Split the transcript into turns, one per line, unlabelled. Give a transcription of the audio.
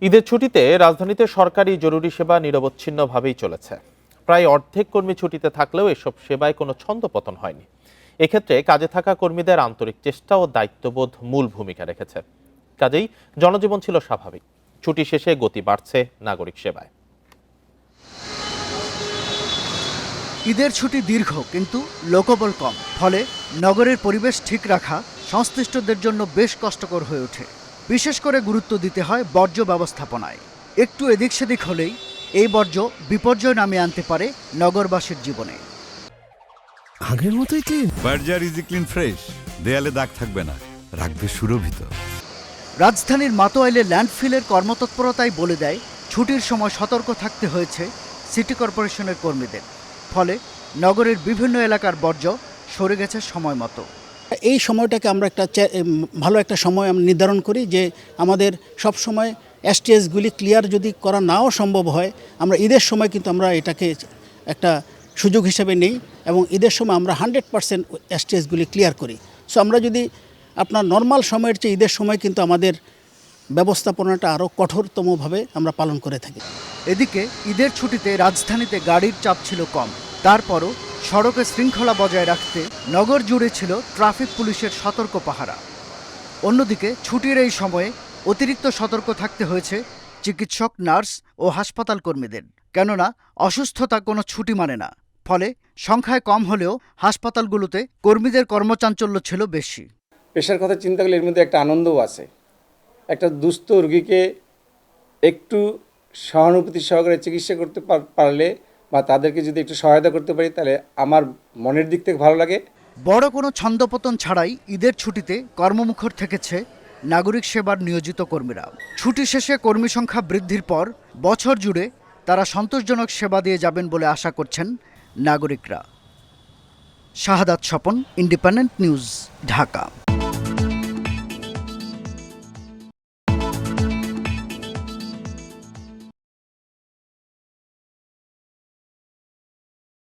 ঈদের ছুটিতে রাজধানীতে সরকারি জরুরি সেবা নিরবচ্ছিন্নভাবেই চলেছে। প্রায় অর্ধেক কর্মী ছুটিতে থাকলেও এসব সেবায় কোনো ছন্দপতন হয়নি। এক্ষেত্রে কাজে থাকা কর্মীদের আন্তরিক চেষ্টা ও দায়িত্ববোধ মূল ভূমিকা রেখেছে। কাজেই জনজীবন ছিল স্বাভাবিক। ছুটি শেষে গতি বাড়ছে নাগরিক সেবায়।
ঈদের ছুটি দীর্ঘ, কিন্তু লোকবল কম। ফলে নগরের পরিবেশ ঠিক রাখা সংশ্লিষ্টদের জন্য বেশ কষ্টকর হয়ে ওঠে। বিশেষ করে গুরুত্ব দিতে হয় বর্জ্য ব্যবস্থাপনায়। একটু এদিক সেদিক হলেই এই বর্জ্য বিপর্যয় নামিয়ে আনতে পারে নগরবাসীর জীবনে।
আগের মতোই clean.
Berger easy clean fresh, দেয়ালে দাগ থাকবে না, রাখবে সুরভিত।
রাজধানীর মাতোয়াইলে ল্যান্ডফিলের কর্মতৎপরতাই বলে দেয় ছুটির সময় সতর্ক থাকতে হয়েছে সিটি কর্পোরেশনের কর্মীদের। ফলে নগরের বিভিন্ন এলাকার বর্জ্য সরে গেছে সময় মতো।
এই সময়টাকে আমরা ভালো একটা সময় আমরা নির্ধারণ করি, যে আমাদের সব সময় এসটিএসগুলি ক্লিয়ার যদি করা নাও সম্ভব হয়, আমরা ঈদের সময় কিন্তু আমরা এটাকে একটা সুযোগ হিসেবে নেই এবং ঈদের সময় আমরা 100% এসটিএসগুলি ক্লিয়ার করি। সো আমরা যদি আপনার নর্মাল সময়ের চেয়ে ঈদের সময় কিন্তু আমাদের ব্যবস্থাপনাটা আরও কঠোরতমভাবে আমরা পালন করে থাকি।
এদিকে ঈদের ছুটিতে রাজধানীতে গাড়ির চাপ ছিল কম। তারপরও সড়কে শৃঙ্খলা বজায় রাখতে নগর জুড়ে ছিল ট্রাফিক পুলিশের সতর্ক পাহারা। অন্যদিকে ছুটির এই সময়ে অতিরিক্ত সতর্ক থাকতে হয়েছে চিকিৎসক, নার্স ও হাসপাতাল কর্মীদের। কেননা অসুস্থতা কোনো ছুটি মানে না। ফলে সংখ্যায় কম হলেও হাসপাতালগুলোতে কর্মীদের কর্মচাঞ্চল্য ছিল বেশি।
পেশার কথা চিন্তা করলে এর মধ্যে একটা আনন্দও আছে। একটা দুস্থ রোগীকে একটু সহানুভূতি সহকারে চিকিৎসা করতে পারলে বা তাদেরকে যদি একটু সহায়তা করতে পারি, তাহলে আমার মনের দিক থেকে ভালো লাগে।
বড় কোনো ছন্দপতন ছাড়াই ঈদের ছুটিতে কর্মমুখর থেকেছে নাগরিক সেবার নিয়োজিত কর্মীরা। ছুটি শেষে কর্মী সংখ্যা বৃদ্ধির পর বছর জুড়ে তারা সন্তোষজনক সেবা দিয়ে যাবেন বলে আশা করছেন নাগরিকরা। শাহাদাত স্বপন, ইন্ডিপেন্ডেন্ট নিউজ, ঢাকা।